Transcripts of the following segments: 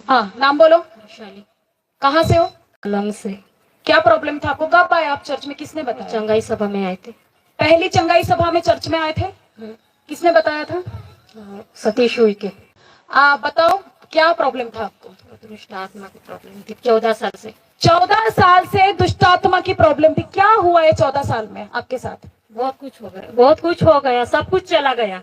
हाँ, नाम बोलो। वैशाली। कहाँ से हो? कलम से। क्या प्रॉब्लम था आपको? कब आए आप चर्च में? किसने बताया? चंगाई सभा में आए थे। पहली चंगाई सभा में चर्च में आए थे? किसने बताया था? सतीश हुई के। बताओ क्या प्रॉब्लम था आपको? दुष्ट आत्मा की प्रॉब्लम थी 14 साल से। 14 साल से दुष्ट आत्मा की प्रॉब्लम थी। क्या हुआ है 14 साल में आपके साथ? बहुत कुछ हो गया, बहुत कुछ हो गया, सब कुछ चला गया,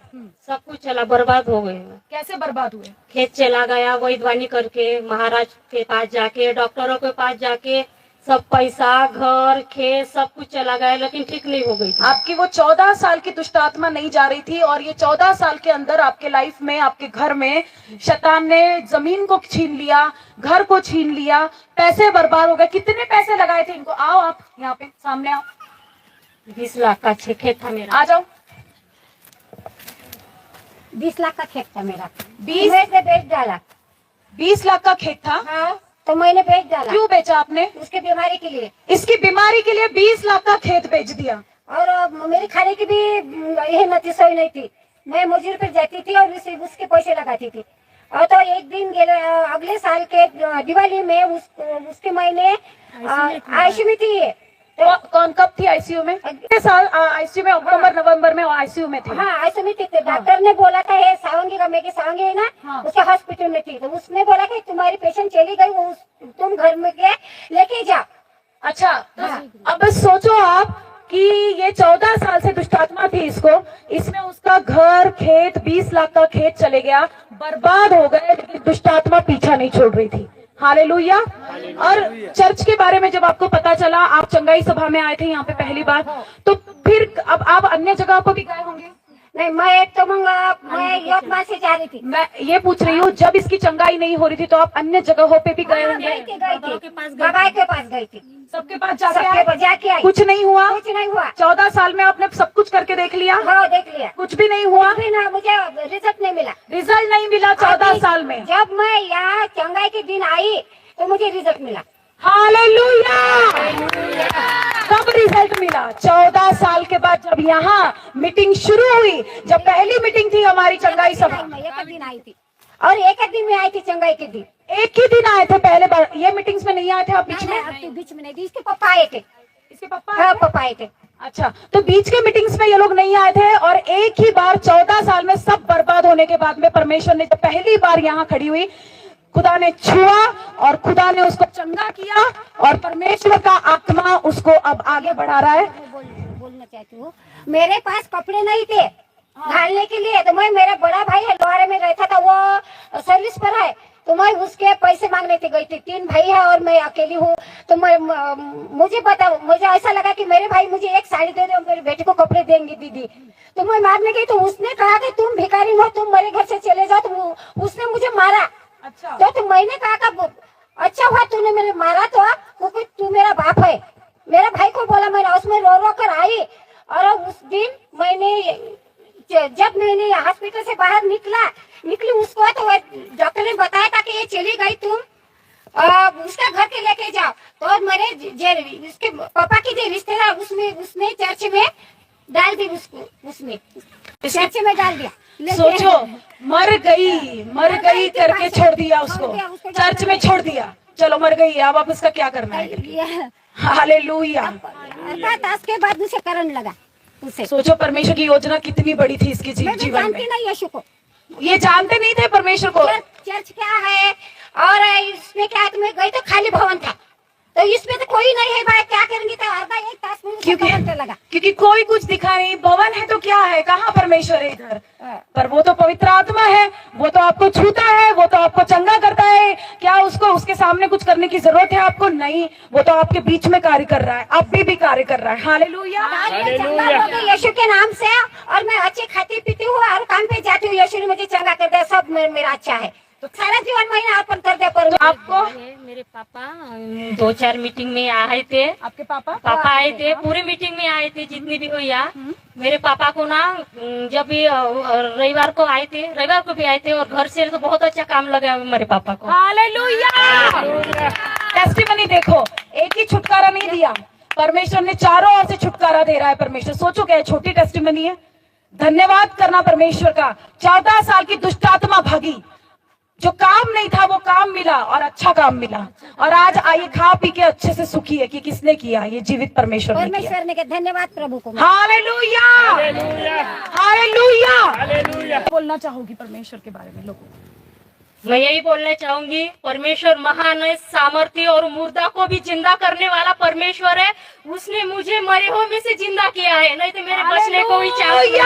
सब कुछ चला, बर्बाद हो गए। कैसे बर्बाद हुए? खेत चला गया, वैधवानी करके, महाराज के पास जाके, डॉक्टरों के पास जाके, सब पैसा, घर, खेत, सब कुछ चला गया, लेकिन ठीक नहीं हो गई थी। आपकी वो 14 साल की दुष्ट आत्मा नहीं जा रही थी, और ये 14 साल के अंदर आपके लाइफ में, आपके घर में शैतान ने जमीन को छीन लिया, घर को छीन लिया, पैसे बर्बाद हो गए। कितने पैसे लगाए थे इनको? आओ आप यहाँ पे सामने आओ। 20 लाख का खेत था मेरा। आ जाओ। 20 लाख का खेत था मेरा। 20 मैंने बेच डाला। 20 लाख का खेत था? हाँ, तो मैंने बेच डाला। क्यों बेचा आपने? उसके बीमारी के लिए। इसकी बीमारी के लिए 20 लाख का खेत बेच दिया? और मेरी खाने की भी यही नतीसोई नहीं थी। मैं मजदूर पे जाती थी और उसके पैसे लगाती थी। और तो एक दिन अगले साल के दिवाली में उसके महीने आईसीयू में थी। तो कौन कब थी आईसीयू में? कितने साल आईसीयू में? अक्टूबर नवंबर में आईसीयू में थे? हाँ, आईसीयू में थी। डॉक्टर ने बोला था ये सावंगी का, मेरी सावंगी है ना, हाँ। उसके हॉस्पिटल में थी। तो उसने बोला कि तुम्हारी पेशेंट चली गई, वो तुम घर में गए लेके जाओ। अच्छा, अब बस सोचो आप कि ये 14 साल से दुष्टात्मा थी इसको, इसमें उसका घर, खेत, 20 लाख का खेत चले गया, बर्बाद हो गए, लेकिन दुष्टात्मा पीछा नहीं छोड़ रही थी। हालेलुया। और चर्च के बारे में जब आपको पता चला, आप चंगाई सभा में आए थे यहाँ पे पहली बार, तो फिर अब आप अन्य जगह पर भी गए होंगे? नहीं, मैं योगमा से जा रही थी। मैं ये पूछ रही हूँ, जब इसकी चंगाई नहीं हो रही थी तो आप अन्य जगहों पे भी गए होंगे? बाबा के पास गई थी। सबके पास जाके आई। कुछ नहीं हुआ? कुछ नहीं हुआ। 14 साल में आपने सब कुछ करके देख लिया? हाँ, देख लिया। कुछ भी नहीं हुआ? कुछ भी ना, मुझे रिजल्ट नहीं मिला। रिजल्ट नहीं मिला 14 साल में? जब मैं यहाँ चंगाई के दिन आई तो मुझे रिजल्ट मिला। हालेलुया। कब रिजल्ट मिला? 14 साल के बाद, जब यहाँ मीटिंग शुरू हुई, जब पहली मीटिंग थी हमारी चंगाई सभा। एक दिन आई थी और एक दिन में आई थी चंगाई के दिन। एक ही दिन आए थे पहले बार? ये मीटिंग्स में नहीं आए थे आप बीच में? बीच में नहीं, इसके पापा आए थे। इसके पापा? हाँ, पापा आए थे। अच्छा, तो बीच के मीटिंग्स में ये लोग नहीं आए थे, और एक ही बार 14 साल में सब बर्बाद होने के बाद में परमेश्वर ने जब पहली बार यहाँ खड़ी हुई, खुदा ने छुआ और खुदा ने उसको चंगा किया, और परमेश्वर का आत्मा उसको अब आगे बढ़ा रहा है। बोलना चाहती हूँ, मेरे पास कपड़े नहीं थे घालने के लिए, तो मैं, मेरा बड़ा भाई है लोहारे में रहता था, वो सर्विस पर है, तो मैं उसके पैसे मांगने के गई थी। 3 भाई है और मैं अकेली हूँ। तो मुझे ऐसा लगा कि मेरे भाई मुझे एक साड़ी दे दो, मेरे बेटे को कपड़े देंगे दीदी। तो मैं मांगने गई तो उसने कहा कि तुम भिखारी हो, तुम मेरे घर से चले जाओ। तो उसने मुझे मारा। अच्छा, तो मैंने कहा कि अच्छा हुआ तूने मेरे मारा, तो क्योंकि तू मेरा बाप है। मेरे भाई को बोला, मैंने उसमें रो रो कर आई। और उस दिन जब मैंने हॉस्पिटल से बाहर निकली उसको, तो डॉक्टर ने बताया था कि ये चली गई, तुम उसका घर के लेके जाओ। तो मेरे उसके पापा की जो रिश्तेदार, उसने चर्च में डाल दी, उसमें चर्च में डाल दिया। सोचो, मर गई करके छोड़ दिया उसको, चर्च में छोड़ दिया। चलो मर गई, अब आप उसका क्या करना है? हालेलुया। उसके बाद उसे करने लगा। उसे सोचो परमेश्वर की योजना कितनी बड़ी थी इसके जीवन में। नहीं, यीशु को ये जानते नहीं थे परमेश्वर को। चर्च क्या है और इसमें क्या है? तुम्हें गई तो खाली भवन था, तो इसमें तो कोई नहीं है भाई, क्या करेंगे? तो आधा एक तास में क्योंकि कोई कुछ दिखा नहीं। भवन है तो क्या है, कहाँ परमेश्वर है इधर? पर वो तो पवित्र आत्मा है, वो तो आपको छूता है, वो तो आपको चंगा करता है। क्या उसको उसके सामने कुछ करने की जरूरत है आपको? नहीं, वो तो आपके बीच में कार्य कर रहा है, अब भी कार्य कर रहा है। हालेलुया। यीशु के नाम से, और मैं अच्छे खाती पीती हूँ और काम पे जाती हूँ। यीशु ने मुझे चंगा कर दिया, सब मेरा अच्छा है। तो सारा जीवन मैंने अर्पण कर दिया। पर आपको मेरे पापा 2-4 मीटिंग में आए थे। आपके पापा आए थे, पूरी मीटिंग में आए थे, जितनी भी हुई। मेरे पापा को ना, जब भी रविवार को आए थे, रविवार को भी आए थे, और घर से तो बहुत अच्छा काम लगा मेरे पापा को। हालेलुया। टेस्टिमनी देखो, एक ही छुटकारा नहीं दिया, परमेश्वर ने चारों ओर से छुटकारा दे रहा है परमेश्वर। सोचो क्या छोटी टेस्टिमनी है? धन्यवाद करना परमेश्वर का। 14 साल की दुष्टात्मा भागी, जो काम नहीं था वो काम मिला। मिला और अच्छा काम मिला, और आज आइए खा पी के अच्छे से सुखी है कि किसने किया, ये जीवित परमेश्वर ने किया। परमेश्वर ने के धन्यवाद प्रभु को। Hallelujah, hallelujah. बोलना चाहोगी परमेश्वर के बारे में लोगों को? मैं यही बोलना चाहूंगी, परमेश्वर महान है, सामर्थ्य और मुर्दा को भी जिंदा करने वाला परमेश्वर है। उसने मुझे मरे हुए में से जिंदा किया है, नहीं तो मेरे बचने को ही चाहिए।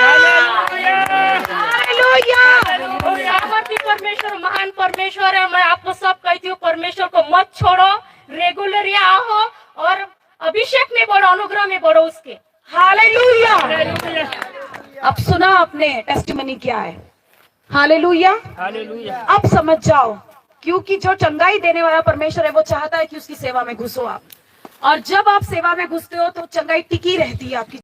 सामर्थ्य परमेश्वर, महान परमेश्वर है। मैं आपको सब कहती हूँ, परमेश्वर को मत छोड़ो, रेगुलर यहाँ आओ और अभिषेक में बढ़ो, अनुग्रह में बढ़ो उसके। हालेलुया। अब सुना आपने टेस्टिमनी क्या है? हालेलुया। अब समझ जाओ, क्योंकि जो चंगाई देने वाला परमेश्वर है वो चाहता है कि उसकी सेवा में घुसो आप, और जब आप सेवा में घुसते हो तो चंगाई टिकी रहती है आपकी।